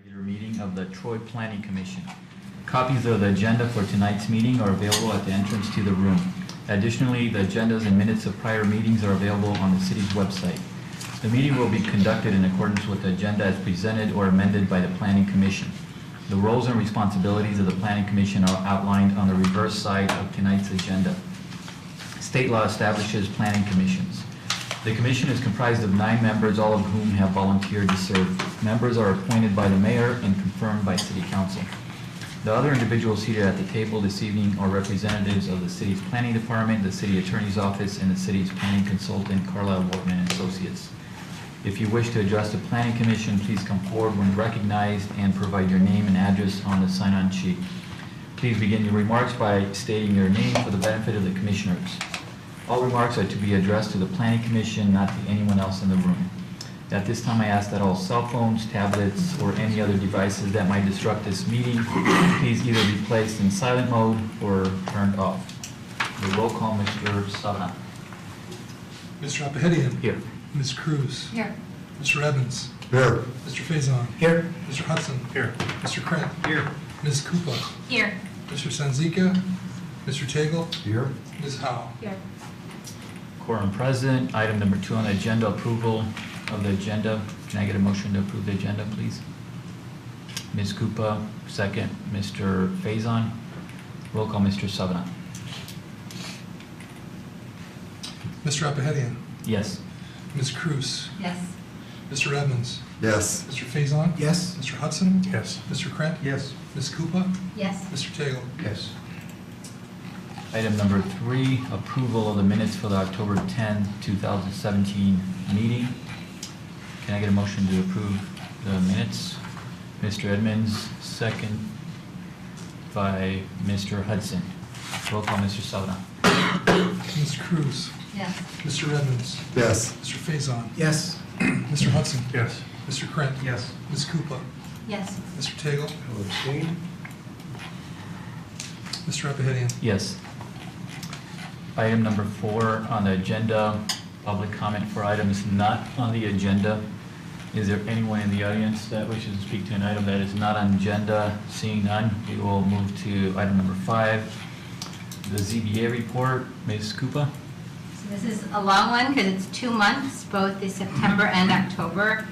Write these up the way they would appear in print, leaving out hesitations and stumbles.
Regular meeting of the Troy Planning Commission. Copies of the agenda for tonight's meeting are available at the entrance to the room. Additionally, the agendas and minutes of prior meetings are available on the city's website. The meeting will be conducted in accordance with the agenda as presented or amended by the Planning Commission. The roles and responsibilities of the Planning Commission are outlined on the reverse side of tonight's agenda. State law establishes planning commissions. The commission is comprised of 9 members, all of whom have volunteered to serve. Members are appointed by the mayor and confirmed by city council. The other individuals seated at the table this evening are representatives of the city's planning department, the city attorney's office, and the city's planning consultant, Carlisle Workman and Associates. If you wish to address the planning commission, please come forward when recognized and provide your name and address on the sign-on sheet. Please begin your remarks by stating your name for the benefit of the commissioners. All remarks are to be addressed to the planning commission, not to anyone else in the room. At this time, I ask that all cell phones, tablets, or any other devices that might disrupt this meeting, please either be placed in silent mode or turned off. The roll call, Mr. Sabana. Mr. Apahedian. Here. Ms. Cruz. Here. Mr. Evans. Here. Mr. Faison. Here. Mr. Hudson. Here. Mr. Krent. Here. Ms. Koopa. Here. Mr. Sanzika. Mr. Tagle. Here. Ms. Howe. Here. Quorum present. Item number 2 on the agenda, approval of the agenda. Can I get a motion to approve the agenda, please? Ms. Koopa, second. Mr. Faison. Roll call, Mr. Sabana. Mr. Apahedian. Yes. Ms. Cruz. Yes. Mr. Evans. Yes. Mr. Faison. Yes. Mr. Hudson. Yes. Mr. Krent. Yes. Ms. Koopa. Yes. Mr. Tagle. Yes. Item number 3, approval of the minutes for the October 10, 2017 meeting. Can I get a motion to approve the minutes? Mr. Edmonds, second by Mr. Hudson. Roll call, Mr. Sabana. Ms. Cruz. Yes. Mr. Evans. Yes. Mr. Faison. Yes. Mr. Hudson. Yes. Mr. Krent. Yes. Ms. Koopa. Yes. Mr. Tagle. I will abstain. Mr. Apahedian. Yes. Item number 4 on the agenda, public comment for items not on the agenda. Is there anyone in the audience that wishes to speak to an item that is not on agenda? Seeing none, we will move to item number 5, the ZBA report. Ms. Koopa? So this is a long one because it's 2 months, both the September and October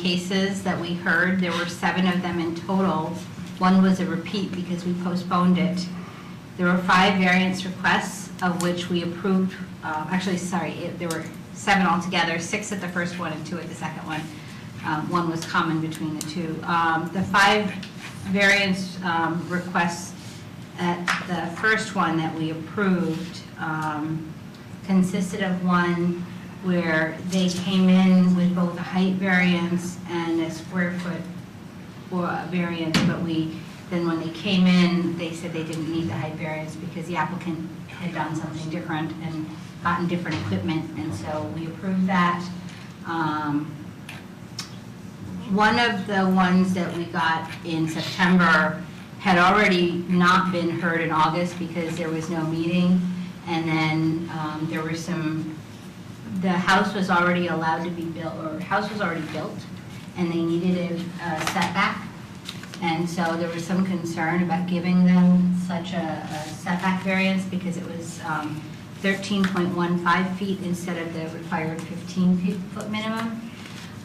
cases that we heard. There were 7 of them in total. 1 was a repeat because we postponed it. There were 5 variance requests, of which we approved, there were 7 altogether, 6 at the first one and 2 at the second one. 1 was common between the 2. The 5 variance requests at the first one that we approved consisted of one where they came in with both a height variance and a square foot variance, but then when they came in, they said they didn't need the height variance because the applicant had done something different and gotten different equipment, and so we approved that. One of the ones that we got in September had already not been heard in August because there was no meeting, and then there were the house was already allowed to be built, or house was already built, and they needed a setback. And so there was some concern about giving them such a setback variance because it was 13.15 feet instead of the required 15-foot minimum.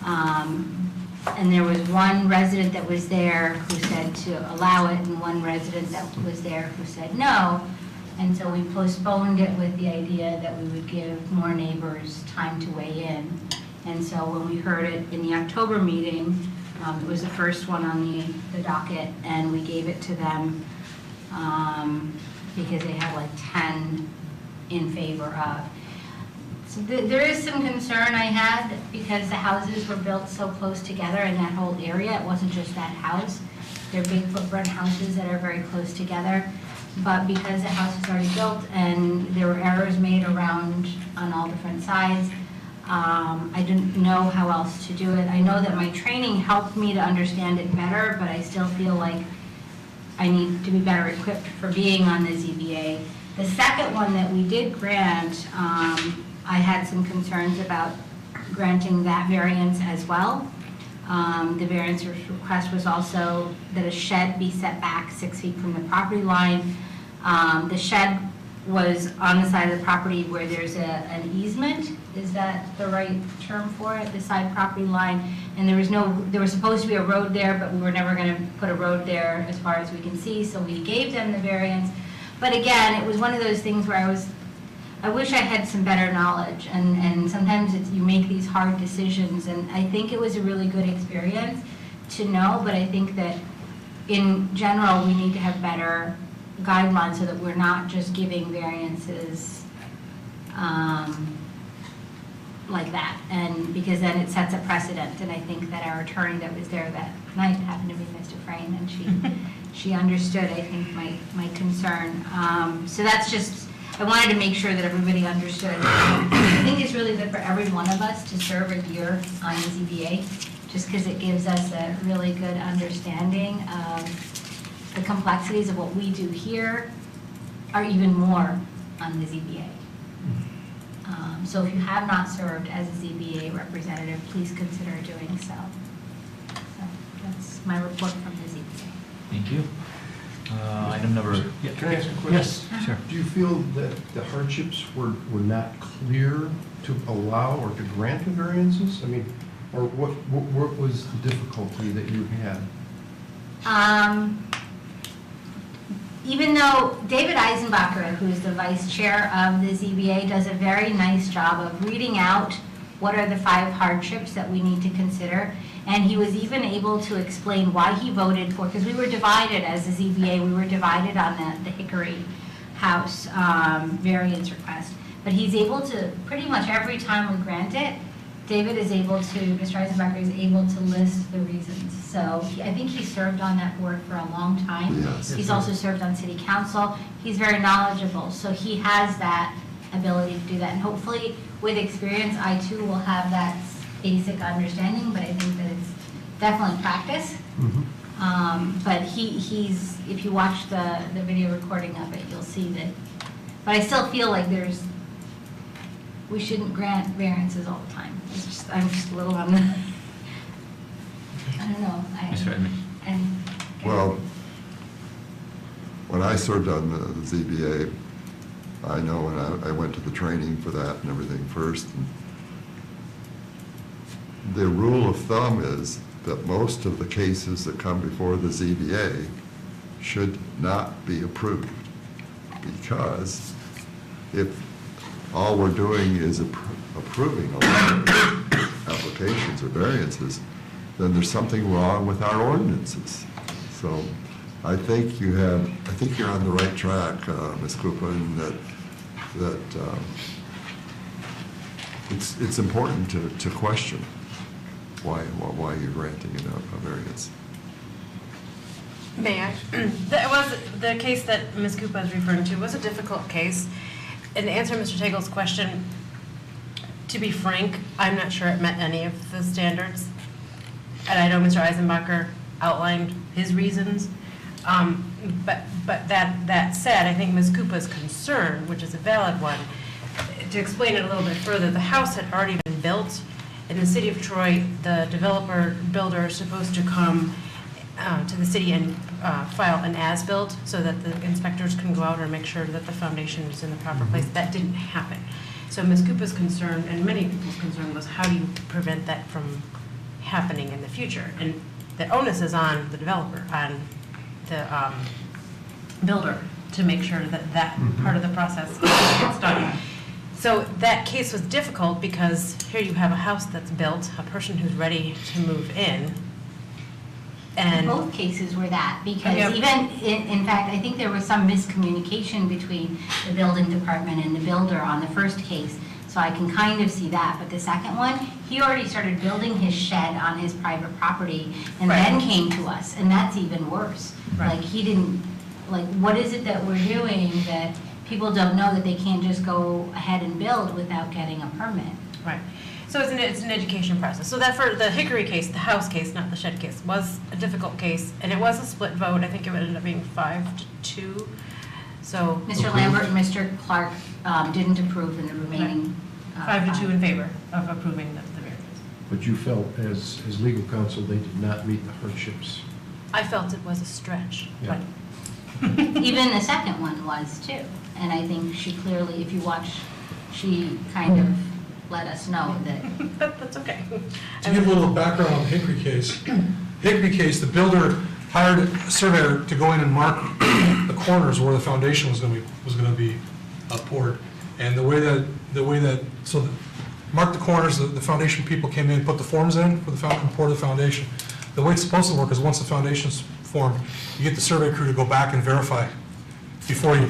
And there was one resident that was there who said to allow it, and one resident that was there who said no. And so we postponed it with the idea that we would give more neighbors time to weigh in. And so when we heard it in the October meeting, it was the first one on the docket, and we gave it to them because they had like 10 in favor of. So there is some concern I had because the houses were built so close together in that whole area. It wasn't just that house. They're big footprint houses that are very close together. But because the house was already built and there were errors made around on all different sides, I didn't know how else to do it. I know that my training helped me to understand it better, but I still feel like I need to be better equipped for being on the ZBA. The second one that we did grant, I had some concerns about granting that variance as well. The variance request was also that a shed be set back 6 feet from the property line. The shed was on the side of the property where there's an easement, is that the right term for it, the side property line? And there was supposed to be a road there, but we were never going to put a road there as far as we can see, so we gave them the variance. But again, it was one of those things where I wish I had some better knowledge, and sometimes you make these hard decisions, and I think it was a really good experience to know, but I think that in general, we need to have better guidelines so that we're not just giving variances like that, and because then it sets a precedent, and I think that our attorney that was there that night happened to be Mr. Frayne, and she understood, I think, my concern. So that's just, I wanted to make sure that everybody understood. I think it's really good for every one of us to serve a year on the ZBA, just because it gives us a really good understanding of the complexities of what we do here are even more on the ZBA. So if you have not served as a ZBA representative, please consider doing so. So that's my report from the ZBA. Thank you. Item number. Yeah. Can I ask a question? Yes, sure. Do you feel that the hardships were not clear to allow or to grant the variances? I mean, or what was the difficulty that you had? Even though David Eisenbacher, who's the vice chair of the ZBA, does a very nice job of reading out what are the 5 hardships that we need to consider. And he was even able to explain why he voted for, because we were divided as a ZBA, we were divided on the Hickory House variance request. But he's able to, pretty much every time we grant it, David is able to, Mr. Eisenbacher is able to list the reasons. So I think he served on that board for a long time. Yes. He's also served on city council. He's very knowledgeable, so he has that ability to do that. And hopefully, with experience, I too will have that basic understanding, but I think that it's definitely practice. But he's, if you watch the video recording of it, you'll see that. But I still feel like we shouldn't grant variances all the time. It's just, I'm just a little on the, I don't know. Mr. Edmund. Well, when I served on the ZBA, I know when I went to the training for that and everything first, and the rule of thumb is that most of the cases that come before the ZBA should not be approved, because if all we're doing is approving a lot of applications or variances, then there's something wrong with our ordinances. So I think you're on the right track, Ms. Krupa, in that it's important to question why you're granting a variance. May I? That was the case that Ms. Krupa is referring to was a difficult case. And to answer Mr. Tegel's question, to be frank, I'm not sure it met any of the standards. And I know Mr. Eisenbacher outlined his reasons. But that said, I think Ms. Krupa's concern, which is a valid one, to explain it a little bit further, the house had already been built. In the city of Troy, the builder is supposed to come to the city and file an as-built so that the inspectors can go out and make sure that the foundation is in the proper place. That didn't happen. So Ms. Krupa's concern, and many people's concern, was how do you prevent that from happening in the future? And the onus is on the developer, on the builder, to make sure that that part of the process gets done. So that case was difficult because here you have a house that's built, a person who's ready to move in, and both cases were that, because Yep. even, in fact, I think there was some miscommunication between the building department and the builder on the first case, so I can kind of see that. But the second one, he already started building his shed on his private property and Right. then came to us, and that's even worse. Right. Like, he didn't, like, what is it that we're doing that people don't know that they can't just go ahead and build without getting a permit? right. So it's an education process. So that for the Hickory case, the house case, not the shed case, was a difficult case, and it was a split vote. I think it ended up being 5-2. So Mr. Lambert and Mr. Clark didn't approve in the remaining. 5-2 in favor of approving the variance. But you felt as legal counsel, they did not meet the hardships. I felt it was a stretch, Yeah. but Even the second one was too. And I think she clearly, if you watch, she kind of let us know that, that's okay. To give a little background on the Hickory case, the builder hired a surveyor to go in and mark the corners where the foundation was going to be poured. And the way that, mark the corners, the foundation people came in, put the forms in for the foundation, pour the foundation. The way it's supposed to work is once the foundation's formed, you get the survey crew to go back and verify before you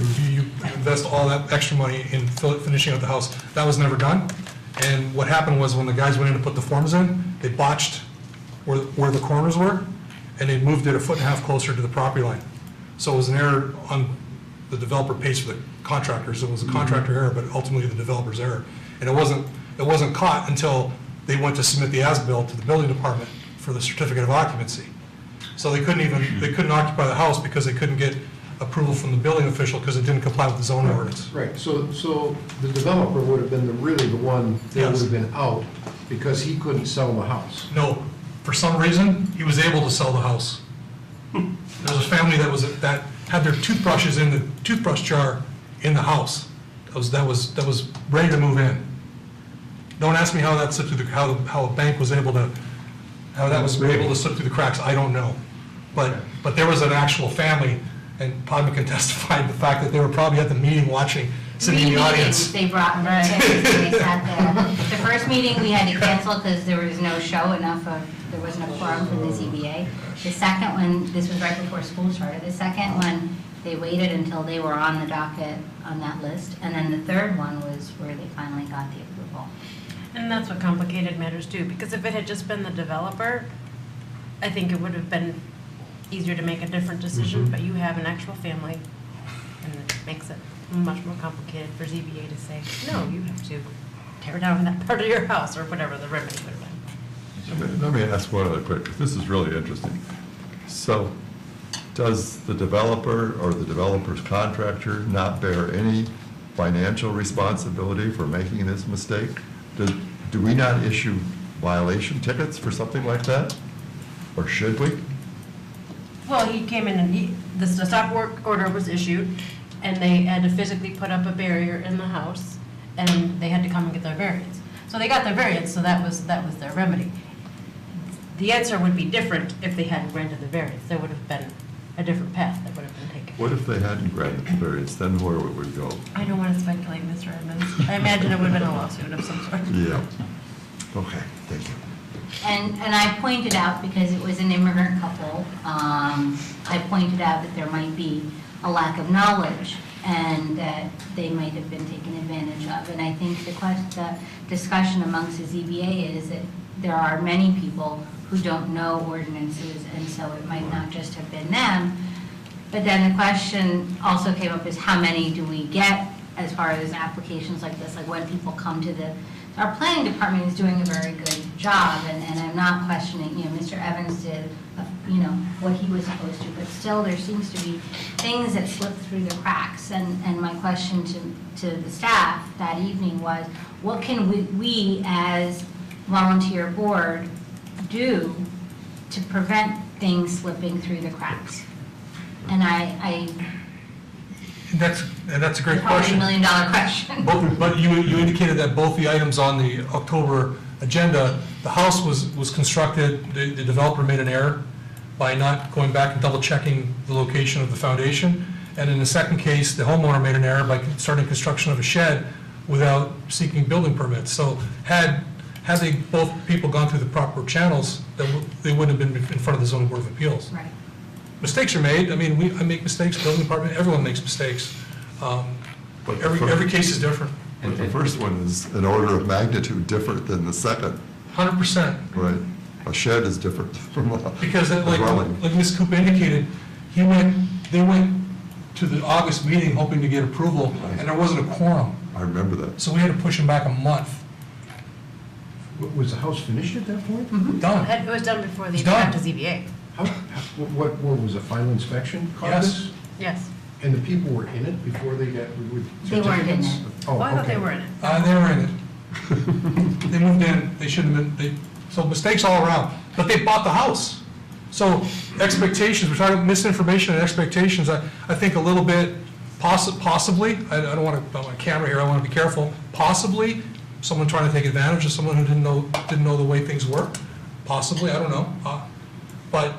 invest all that extra money in finishing out the house. That was never done. And what happened was when the guys went in to put the forms in, they botched where the corners were, and they moved it 1.5 feet closer to the property line. So it was an error on the developer pays for the contractors. It was a contractor error, but ultimately the developer's error. And it wasn't caught until they went to submit the as-built to the building department for the certificate of occupancy. So they couldn't occupy the house because they couldn't get approval from the building official because it didn't comply with the zoning ordinance. Right, so the developer would have been really the one that Yes. would have been out because he couldn't sell the house. No, for some reason, he was able to sell the house. There was a family that had their toothbrushes in the toothbrush jar in the house. That was ready to move in. Don't ask me how that slipped through how a bank was able to, how that was able to slip through the cracks, I don't know. But there was an actual family, and Podman can testify to the fact that they were probably at the meeting watching, sitting in the three audience. meetings they brought me to, they sat there. The first meeting we had to cancel because there was no show there wasn't a quorum for the ZBA. The second one, this was right before school started, the second one, they waited until they were on the docket on that list. And then the third one was where they finally got the approval. And that's what complicated matters too, because if it had just been the developer, I think it would have been easier to make a different decision, but you have an actual family, and it makes it much more complicated for ZBA to say, no, you have to tear down that part of your house, or whatever the remedy would have been. Let me ask one other quick, 'cause this is really interesting. So, does the developer or the developer's contractor not bear any financial responsibility for making this mistake? Do we not issue violation tickets for something like that? Or should we? Well, he came in and the stop work order was issued, and they had to physically put up a barrier in the house, and they had to come and get their variance. So they got their variance, so that was their remedy. The answer would be different if they hadn't granted the variance. There would have been a different path that would have been taken. What if they hadn't granted the variance, then where would we go? I don't want to speculate, Mr. Edmonds. I imagine it would have been a lawsuit of some sort. Yeah. Okay, thank you. And I pointed out, because it was an immigrant couple, I pointed out that there might be a lack of knowledge and that they might have been taken advantage of. And I think the discussion amongst the ZBA is that there are many people who don't know ordinances, and so it might not just have been them. But then the question also came up is how many do we get as far as applications like this, like when people come to our planning department is doing a very good job, and I'm not questioning, Mr. Evans did, what he was supposed to, but still there seems to be things that slip through the cracks. And my question to the staff that evening was, what can we as volunteer board do to prevent things slipping through the cracks? And That's a great probably question. $1 million question. But you indicated that both the items on the October agenda, the house was constructed, the developer made an error by not going back and double checking the location of the foundation. And in the second case, the homeowner made an error by starting construction of a shed without seeking building permits. So had they both people gone through the proper channels, they wouldn't have been in front of the zoning board of appeals. Right. Mistakes are made. I mean, I make mistakes, building department, everyone makes mistakes. But Every case is different, But the first one is an order of magnitude different than the second, 100%. right? A shed is different from a Because a dwelling. like Ms. Cooper indicated, they went to the August meeting hoping to get approval, and there wasn't a quorum. I remember that. So we had to push them back a month. Was the house finished at that point? Done. It was done before they It's even got done. to ZBA. What was a final inspection caught Yes. this? Yes. And the people were in it before they got with They weren't in certificates? it. Oh, Oh, I thought they okay. were in it. They were in it. They moved in, they shouldn't have been, So mistakes all around, but they bought the house. So expectations, we're talking misinformation and expectations, I think a little bit possibly, I don't want to, on camera here, I want to be careful, possibly someone trying to take advantage of someone who didn't know the way things work, possibly, I don't know. But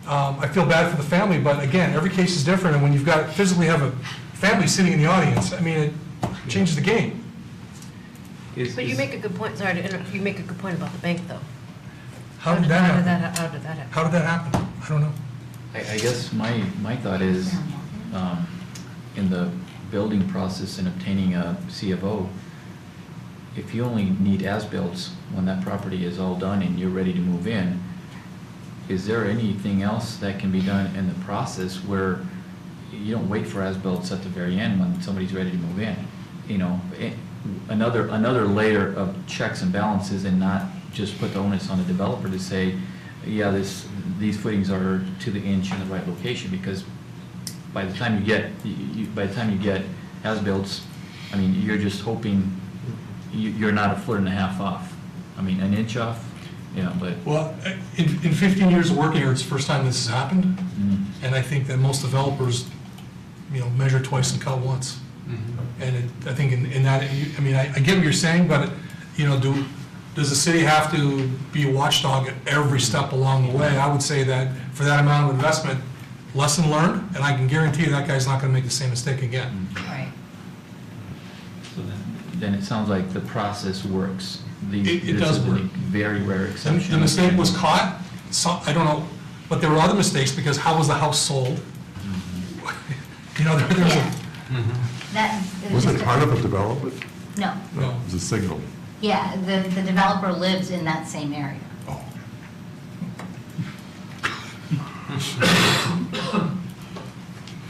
I feel bad for the family, but again, every case is different, and when you've got, physically have a family sitting in the audience, I mean, it changes the game. But you make a good point, sorry to interrupt, you make a good point about the bank, though. How did that happen? How did that happen? How did that happen? I don't know. I guess my thought is, in the building process and obtaining a CFO, if you only need as-bills when that property is all done and you're ready to move in, is there anything else that can be done in the process where you don't wait for as-bills at the very end when somebody's ready to move in? You know, another layer of checks and balances, and not just put the onus on the developer to say, yeah, these footings are to the inch in the right location, because by the time you get as-bills, I mean, you're just hoping you're not a foot and a half off. I mean, an inch off, yeah, but. Well, in 15 years of working here, it's the first time this has happened, and I think that most developers, measure twice and cut once. And I think in that, I mean, I get what you're saying, but, does the city have to be a watchdog at every step along the way? I would say that for that amount of investment, lesson learned, and I can guarantee you that guy's not gonna make the same mistake again. Right. So then it sounds like the process works. It does This is a work. very rare exception. The mistake was caught, I don't know, but there were other mistakes, because how was the house sold? There was Yeah. a, That, Was just it a- part of a development? No. no. It was a signal. Yeah, the developer lives in that same area. Oh.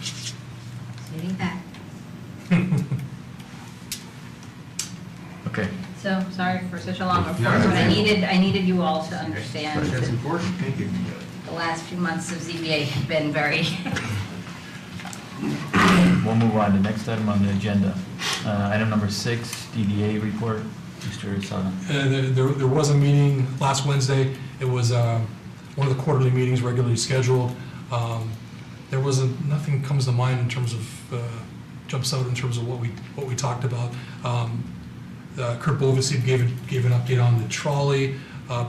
Sitting back. Okay, So, sorry for such a long report, but I needed you all to understand That's that important, thank you. the last few months of ZBA have been very, we'll move on to the next item on the agenda. Item number 6, DDA report. Mr. Saga. There was a meeting last Wednesday. It was one of the quarterly meetings regularly scheduled. There wasn't, nothing comes to mind in terms of, jumps out in terms of what we talked about. Kurt Bovisi gave an update on the trolley.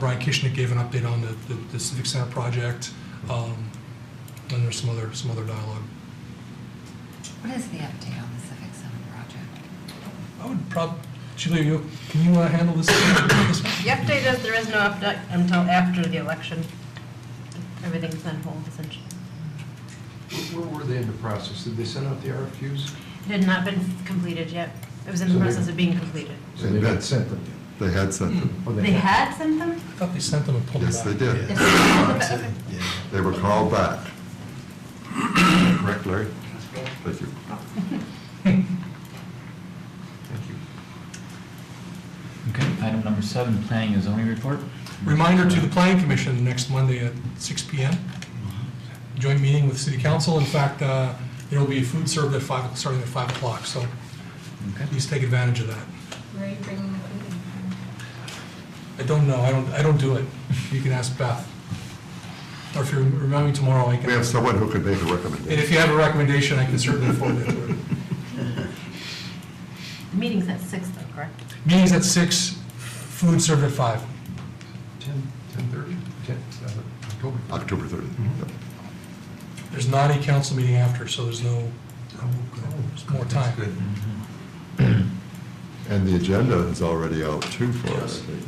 Brian Kishnick gave an update on the Civic Center project. And there's some other dialogue. What is the update on the Civic Center project? I would Julia, can you handle this? The update is there is no update until after the election. Everything's on hold, essentially. Where were they in the process? Did they send out the RFQs? It had not been completed yet. It was in the So they- process of being completed. So they had sent them? They had sent them. Oh, they had sent them? I thought they sent them and pulled them Yes, back. they did. Okay. They were called back. Correct, Larry? Thank you. Thank you. Okay, item number 7, planning and zoning report. Reminder to the planning commission next Monday at 6 PM. Joint meeting with city council. In fact, there will be food served at starting at 5 o'clock, so Okay. please take advantage of that. Where are you bringing the food in from? I don't know, I don't do it. You can ask Beth. Or if you remind me tomorrow, I can. We have someone who could make a And recommendation. if you have a recommendation, I can certainly forward it to her. The meeting's at 6 though, correct? Meeting's at 6, food served at 5. 10:30? October? October 30th. Yep. There's not a council meeting after, so there's there's more time. And the agenda is already out too for us. Yes.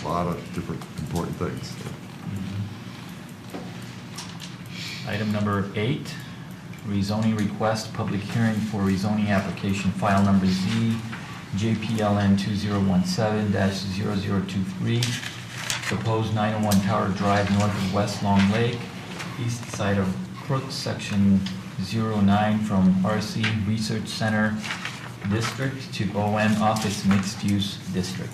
A lot of different important things. Item number 8, rezoning request, public hearing for rezoning application, file number Z, JPLN 2017-0023, proposed 901 Tower Drive north of West Long Lake, east side of Crook, section 09, from RC Research Center District to OM Office Mixed Use District.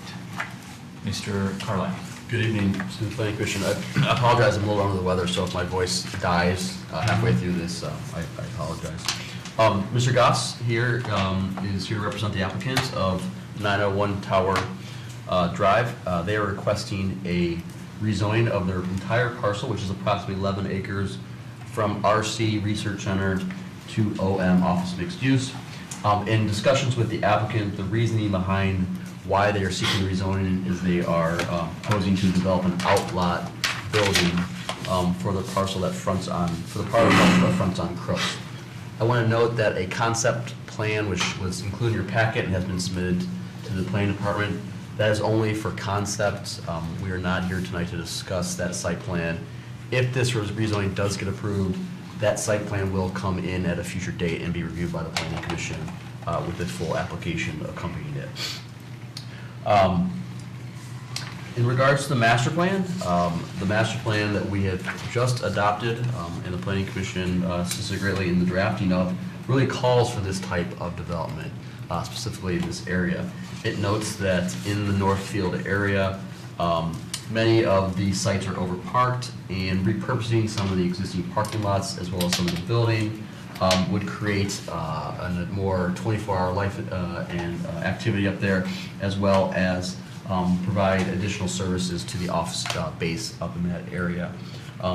Mr. Carlisle. Good evening, City Planning Commission. I apologize, I'm a little under the weather, so if my voice dies halfway through this, I apologize. Mr. Goss here is here to represent the applicants of 901 Tower Drive. They are requesting a rezoning of their entire parcel, which is approximately 11 acres, from RC Research Center to OM Office Mixed Use. In discussions with the applicant, the reasoning behind why they are seeking rezoning is they are proposing to develop an outlot building for the parcel that fronts on, for the part of the parcel that fronts on Crooks. I want to note that a concept plan, which was included in your packet and has been submitted to the planning department, that is only for concept. We are not here tonight to discuss that site plan. If this rezoning does get approved, that site plan will come in at a future date and be reviewed by the planning commission with its full application accompanying it. In regards to the master plan that we have just adopted and the planning commission assisted greatly in the drafting of really calls for this type of development, specifically in this area. It notes that in the Northfield area, many of the sites are overparked, and repurposing some of the existing parking lots as well as some of the building would create a more 24-hour life and activity up there, as well as provide additional services to the office base up in that area.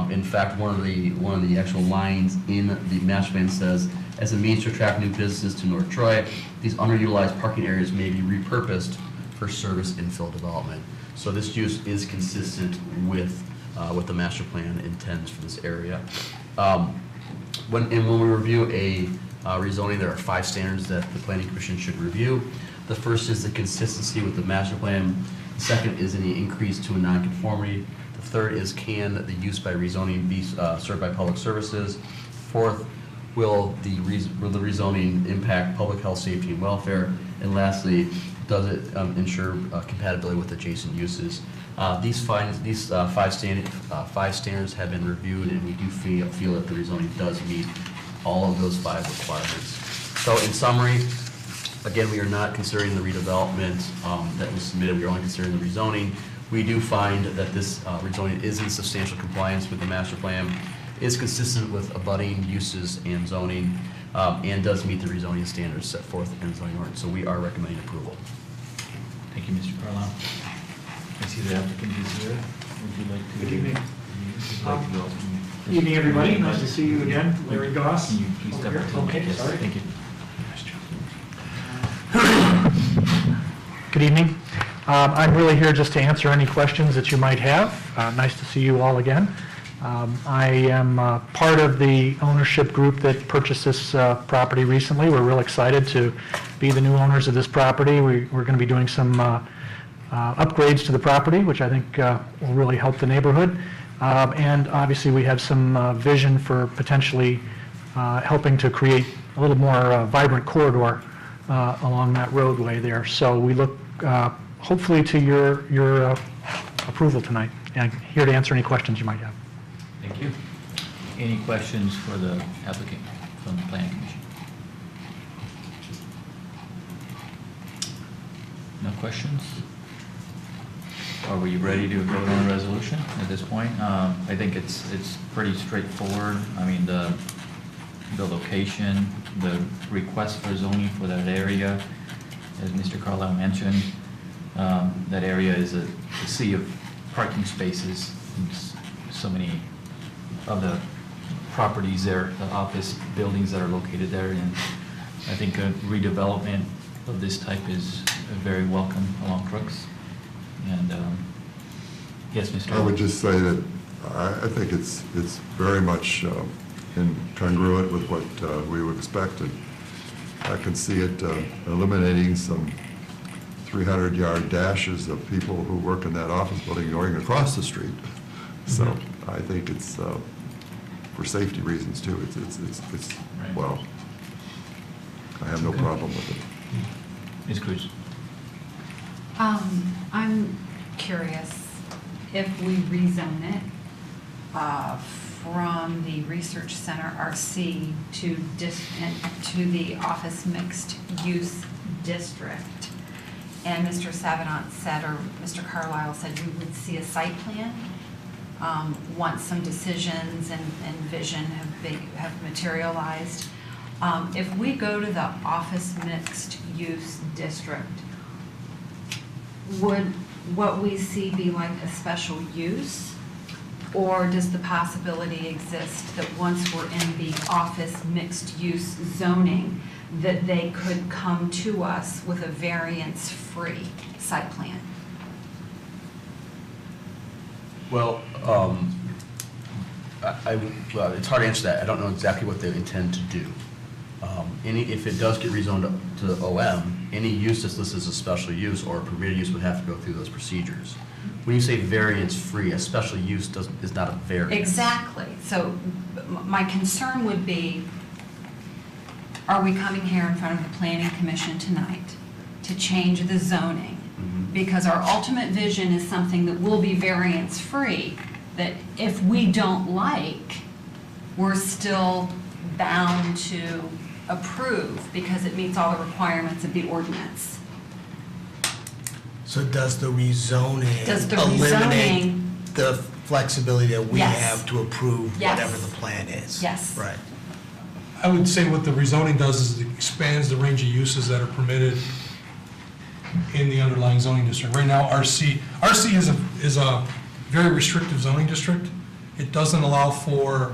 In fact, one of the actual lines in the master plan says, as a means to attract new businesses to North Troy, these underutilized parking areas may be repurposed for service infill development. So this use is consistent with what the master plan intends for this area. When we review a rezoning, there are 5 standards that the planning commission should review. The first is the consistency with the master plan. The second is any increase to a nonconformity. The third is, can the use by rezoning be served by public services? Fourth, will the rezoning impact public health, safety, and welfare? And lastly, does it ensure compatibility with adjacent uses? These 5 standards have been reviewed, and we do feel that the rezoning does meet all of those 5 requirements. So in summary, again, we are not considering the redevelopment that was submitted. We are only considering the rezoning. We do find that this rezoning is in substantial compliance with the master plan, is consistent with abutting uses and zoning, and does meet the rezoning standards set forth in the zoning ordinance. So we are recommending approval. Thank you, Mr. Carlisle. I see the applicant is here. Would you like to? Good evening. Would you like to go? Evening, everybody. Nice to see you again. Larry Goss. Can you please step up to the mic? Okay, Yes, sorry. thank you. Good evening. I'm really here just to answer any questions that you might have. Nice to see you all again. I am part of the ownership group that purchased this property recently. We're real excited to be the new owners of this property. We're going to be doing some upgrades to the property, which I think will really help the neighborhood. And obviously, we have some vision for potentially helping to create a little more vibrant corridor along that roadway there. So we look hopefully to your approval tonight, and here to answer any questions you might have. Thank you. Any questions for the applicant from the planning commission? No questions? Are we ready to vote on a resolution at this point? I think it's pretty straightforward. I mean, the location, the request for zoning for that area, as Mr. Carlisle mentioned, that area is a sea of parking spaces. It's so many of the properties there, the office buildings that are located there, and I think a redevelopment of this type is very welcome along Crooks. And yes, Mr. I would just say that I think it's very much congruent with what we would expect, and I can see it eliminating some 300-yard dashes of people who work in that office building going across the street. So I think it's for safety reasons too. It's Right. well, I have no problem with it. Ms. Cruz. I'm curious if we rezone it from the Research Center RC to the Office Mixed Use District. And Mr. Savant said, or Mr. Carlisle said, we would see a site plan once some decisions and vision have materialized. If we go to the Office Mixed Use District, would what we see be like a special use? Or does the possibility exist that once we're in the office mixed-use zoning, that they could come to us with a variance-free site plan? Well, well, it's hard to answer that. I don't know exactly what they intend to do. If it does get rezoned to OM, any use that's listed as a special use or a permitted use would have to go through those procedures. When you say variance-free, a special use is not a variance. Exactly. So my concern would be, are we coming here in front of the Planning Commission tonight to change the zoning? Mhm. Because our ultimate vision is something that will be variance-free, that if we don't like, we're still bound to approve because it meets all the requirements of the ordinance. So does the rezoning Does the eliminate rezoning- the flexibility that we Yes. have to approve Yes. whatever the plan is? Yes. Right. I would say what the rezoning does is it expands the range of uses that are permitted in the underlying zoning district. Right now, RC is a very restrictive zoning district. It doesn't allow for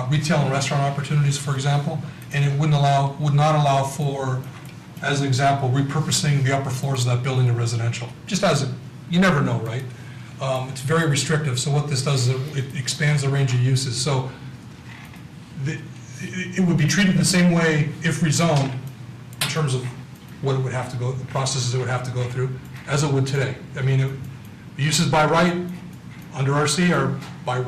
retail and restaurant opportunities, for example, and it would not allow for, as an example, repurposing the upper floors of that building to residential. Just you never know, right? It's very restrictive, so what this does is it expands the range of uses. So it would be treated the same way if rezoned, in terms of what it would have to go, the processes it would have to go through, as it would today. I mean, the uses by right under RC are by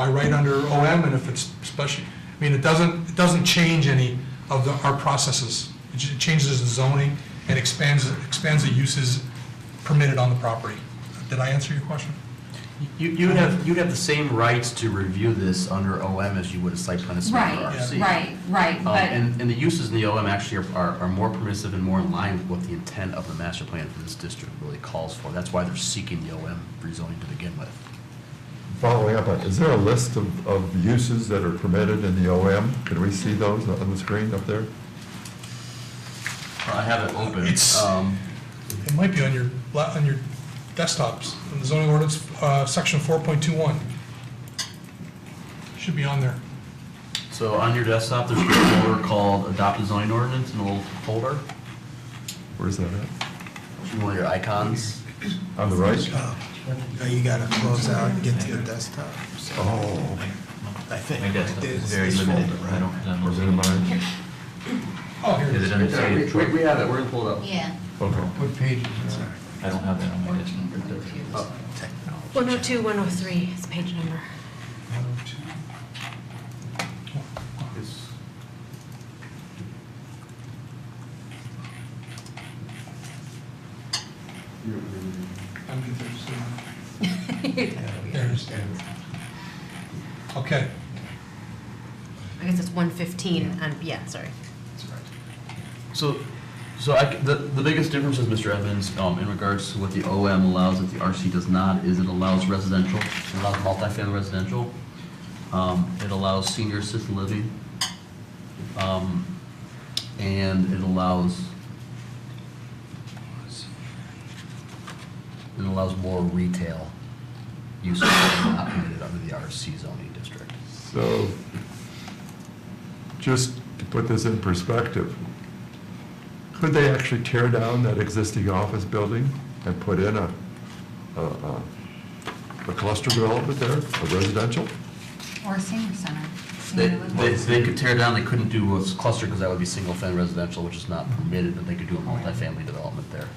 right under OM, and if it's special, I mean, it doesn't change any of our processes. It changes the zoning and expands the uses permitted on the property. Did I answer your question? You'd have the same rights to review this under OM as you would a site plan submitted for RC. Right, but. And the uses in the OM actually are more permissive and more in line with what the intent of the master plan for this district really calls for. That's why they're seeking the OM rezoning to begin with. Following up on, is there a list of uses that are permitted in the OM? Can we see those on the screen up there? I have it open. It might be on your desktops, in the zoning ordinance, section 4.21. Should be on there. So on your desktop, there's a folder called Adopted Zoning Ordinance, in a little folder. Where's that at? One of your icons. On the right? Now you gotta close out and get to your desktop. So Oh, I think. My desktop is this- very this limited. folder, I don't, I was it don't in mine? Oh, here it Is is. it under city? We have it, we're gonna pull it up. Yeah. Okay. What page is that? I don't have that on my desktop. 102, 103 is page number. I'm confused. There it is. Okay. I guess it's 115, and, yeah, sorry. So the biggest difference is, Mr. Evans, in regards to what the OM allows that the RC does not, is it allows residential, it allows multifamily residential, it allows senior assisted living, and it allows more retail uses that are not permitted under the RC zoning district. So, just to put this in perspective, could they actually tear down that existing office building and put in a cluster development there, a residential? Or a senior center. They could tear down, they couldn't do a cluster because that would be single-family residential, which is not permitted, but they could do a multifamily development there.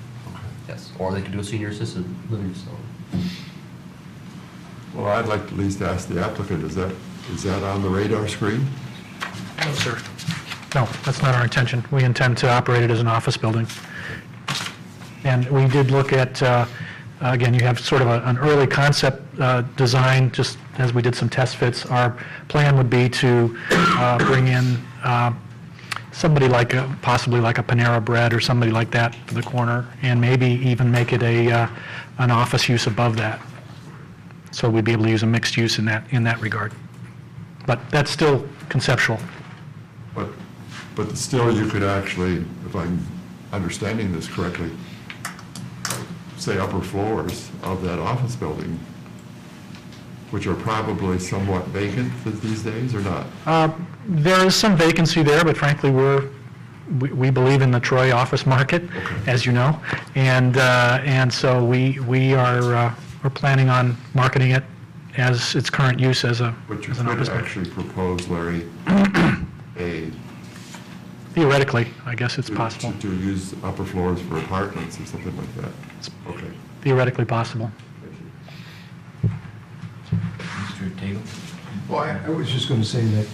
Yes, or they could do a senior assisted living facility. Well, I'd like to at least ask the applicant, is that on the radar screen? No, sir. No, that's not our intention. We intend to operate it as an office building. And we did look at, again, you have sort of an early concept design, just as we did some test fits. Our plan would be to bring in somebody possibly like a Panera Bread or somebody like that for the corner, and maybe even make it an office use above that. So we'd be able to use a mixed use in that regard. But that's still conceptual. But still, you could actually, if I'm understanding this correctly, say, upper floors of that office building, which are probably somewhat vacant these days, or not? There is some vacancy there, but frankly, we believe in the Troy office market, as you know, and so we're planning on marketing it as its current use as an But you office could building. actually propose, Larry, Theoretically, I guess it's possible. to use upper floors for apartments or something like that. Okay. Theoretically possible. Mr. Tagle? Well, I was just going to say that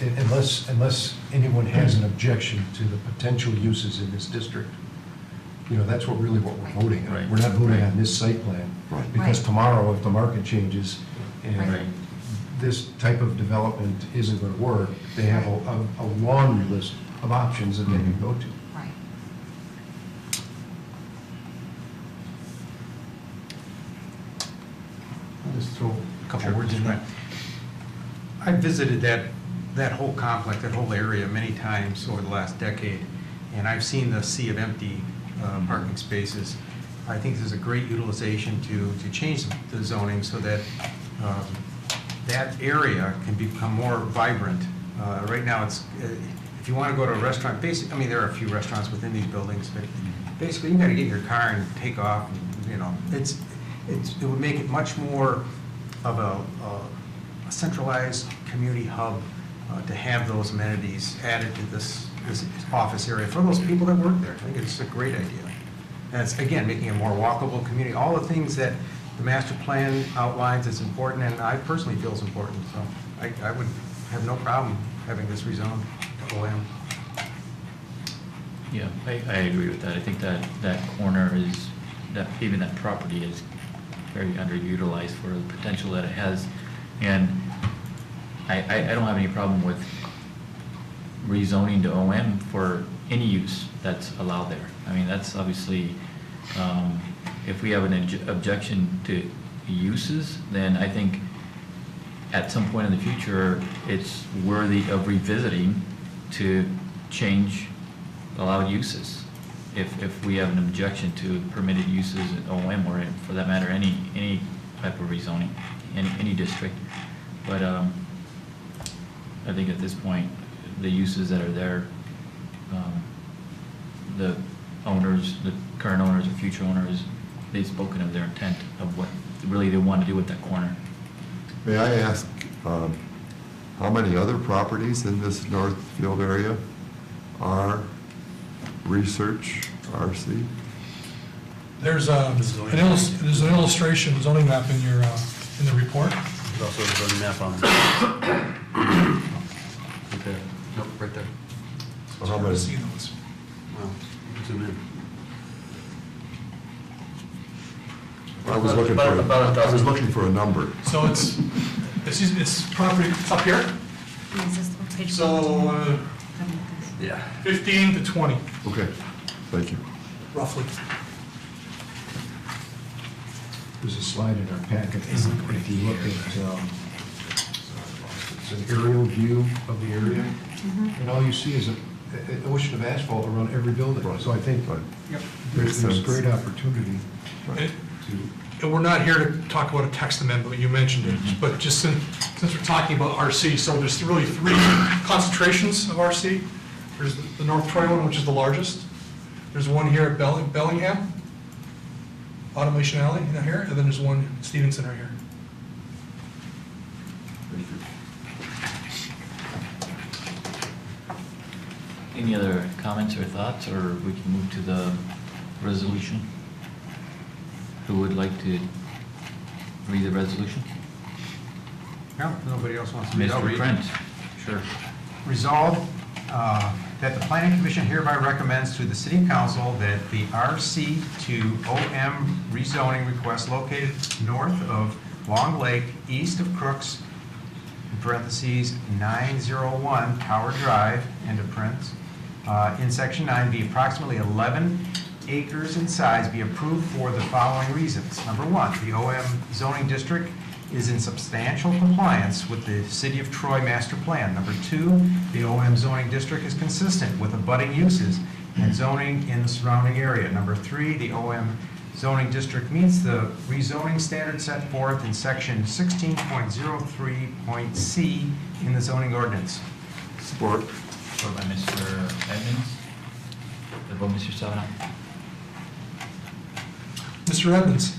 unless anyone has an objection to the potential uses in this district, that's what we're voting on. Right. We're not voting on this site plan. Right. Because Right. tomorrow, if the market changes Right. and this type of development isn't going to work, they have a laundry list of options that they can go to. Right. I'll just throw a couple words in there. I visited that whole complex, that whole area many times over the last decade, and I've seen the sea of empty parking spaces. I think there's a great utilization to change the zoning so that that area can become more vibrant. Right now, it's, if you want to go to a restaurant, there are a few restaurants within these buildings, but basically, you got to get in your car and take off, and, it would make it much more of a centralized community hub to have those amenities added to this office area for those people that work there. I think it's a great idea. And it's, again, making a more walkable community. All the things that the master plan outlines is important, and I personally feel is important. So I would have no problem having this rezoned to OM. Yeah, I agree with that. I think that corner is, even that property is very underutilized for the potential that it has. And I don't have any problem with rezoning to OM for any use that's allowed there. I mean, that's obviously, if we have an objection to uses, then I think at some point in the future, it's worthy of revisiting to change allowed uses. If we have an objection to permitted uses at OM, or for that matter, any type of rezoning, any district. But I think at this point, the uses that are there, the owners, the current owners or future owners, they've spoken of their intent of what really they want to do with that corner. May I ask, how many other properties in this Northfield area are research RC? There's an illustration, zoning map in your, in the report. There's also a zoning map on. Right there. Nope, right there. So how many? See those. Well, zoom in. I was looking About for, a dozen. I was looking for a number. So it's property, it's up here, Is this page so Yeah. 15 to 20, Okay, thank you. roughly. There's a slide in our packet. If you look at, it's an aerial view of the area, and all you see is an ocean of asphalt around every building. So I think Right. there's Makes sense. great opportunity And to, and we're not here to talk about a text amendment, you mentioned it, but just since we're talking about RC, so there's really three concentrations of RC. There's the North Troy one, which is the largest. There's one here at Bellingham, Automation Alley, here, and then there's one in Stevenson right here. Any other comments or thoughts, or we can move to the resolution? Who would like to read the resolution? No, nobody else wants to read. I'll Mr. read. Prince, sure. Resolved that the Planning Commission hereby recommends to the City Council that the RC to OM rezoning request located north of Long Lake, east of Crooks, in parentheses, 901 Tower Drive, end of parentheses, in Section 9, be approximately 11 acres in size, be approved for the following reasons. Number one, the OM zoning district is in substantial compliance with the City of Troy master plan. Number two, the OM zoning district is consistent with abutting uses and zoning in the surrounding area. Number three, the OM zoning district meets the rezoning standard set forth in section 16.03.c in the zoning ordinance. Support. Support by Mr. Edmonds. The vote, Mr. Savanato. Mr. Edmonds?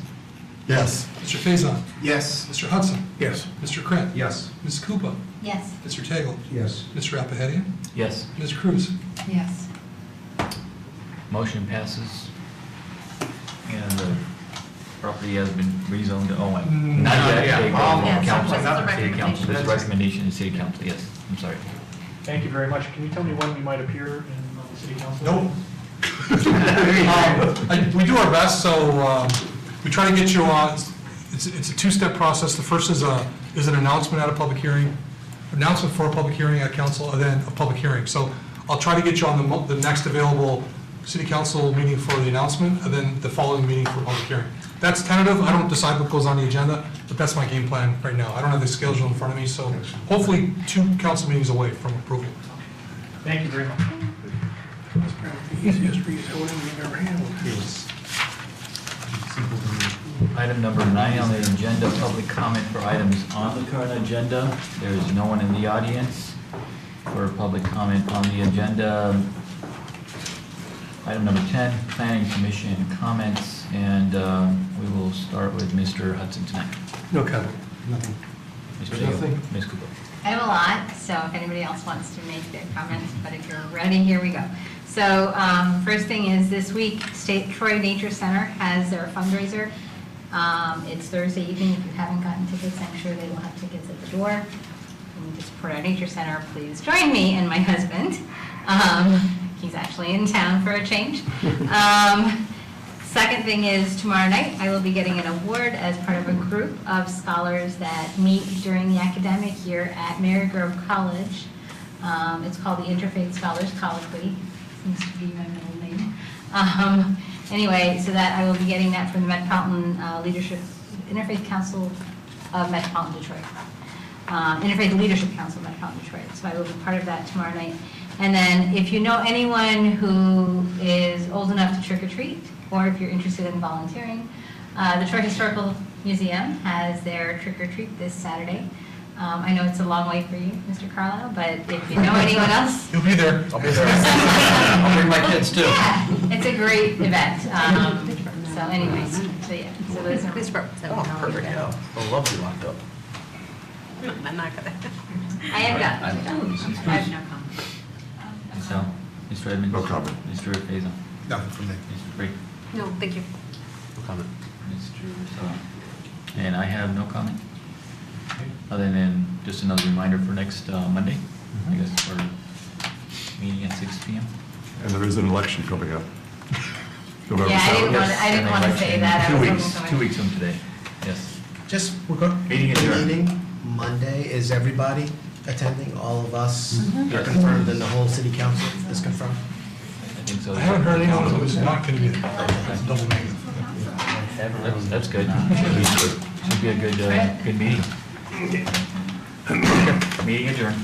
Yes. Mr. Faison? Yes. Mr. Hudson? Yes. Mr. Krant? Yes. Ms. Koopa? Yes. Mr. Tagle? Yes. Mr. Appahedian? Yes. Ms. Cruz? Yes. Motion passes. And the property has been rezoned to Owen. Not yet. Yeah. It goes to Yes, council. this is a City council. recommendation. This is a recommendation to city council, yes. I'm sorry. Thank you very much. Can you tell me when we might appear in the city council? Nope. We do our best, so we try to get you on, it's a two-step process. The first is an announcement at a public hearing, announcement for a public hearing at council, and then a public hearing. So I'll try to get you on the next available city council meeting for the announcement, and then the following meeting for public hearing. That's tentative. I don't decide what goes on the agenda, but that's my game plan right now. I don't have the schedule in front of me, so hopefully 2 council meetings away from approval. Thank you very much. Easiest rezoning we've ever handled. It was simple to read. Item number 9 on the agenda, public comment for items on the current agenda. There is no one in the audience for public comment on the agenda. Item number 10, planning commission comments, and we will start with Mr. Hudson tonight. No comment. Nothing. Mr. Tagle, Ms. Cooper. I have a lot, so if anybody else wants to make their comments, but if you're ready, here we go. So first thing is this week, Troy Nature Center has their fundraiser. It's Thursday evening. If you haven't gotten tickets, I'm sure they will have tickets at the door. And to support our nature center, please join me and my husband. He's actually in town for a change. Second thing is tomorrow night, I will be getting an award as part of a group of scholars that meet during the academic year at Marygrove College. It's called the Interfaith Scholars Colloquy. Seems to be my middle name. Anyway, so that I will be getting that from the Metropolitan Interfaith Council of Metropolitan Detroit. Interfaith Leadership Council of Metropolitan Detroit. So I will be part of that tomorrow night. And then if you know anyone who is old enough to trick or treat, or if you're interested in volunteering, the Detroit Historical Museum has their trick or treat this Saturday. I know it's a long way for you, Mr. Carlisle, but if you know anyone else. You'll be there. I'll be there. I'll bring my kids too. Yeah, it's a great event. So anyways, so yeah, so those are. Police department. Oh, perfect, yeah. I love to be locked up. I'm not gonna. I am done. I'm done. I have no comment. So, Mr. Edmonds? No comment. Mr. Faison? Nothing from me. Mr. Brady? No, thank you. No comment. Mr. Savanato? And I have no comment. Other than just another reminder for next Monday, I guess, for meeting at 6 p.m. And there is an election coming up. November Yeah, I 7th. didn't want to say that. I was hoping 2 weeks from today, yes. Just, we're going, Meeting the adjourned. meeting Monday, is everybody attending? All of us Mm-hmm. are confirmed and the whole city council is confirmed? I think so. I haven't heard anyone who's not going to be there. Double negative. That's good. Should be a good meeting. Meeting adjourned.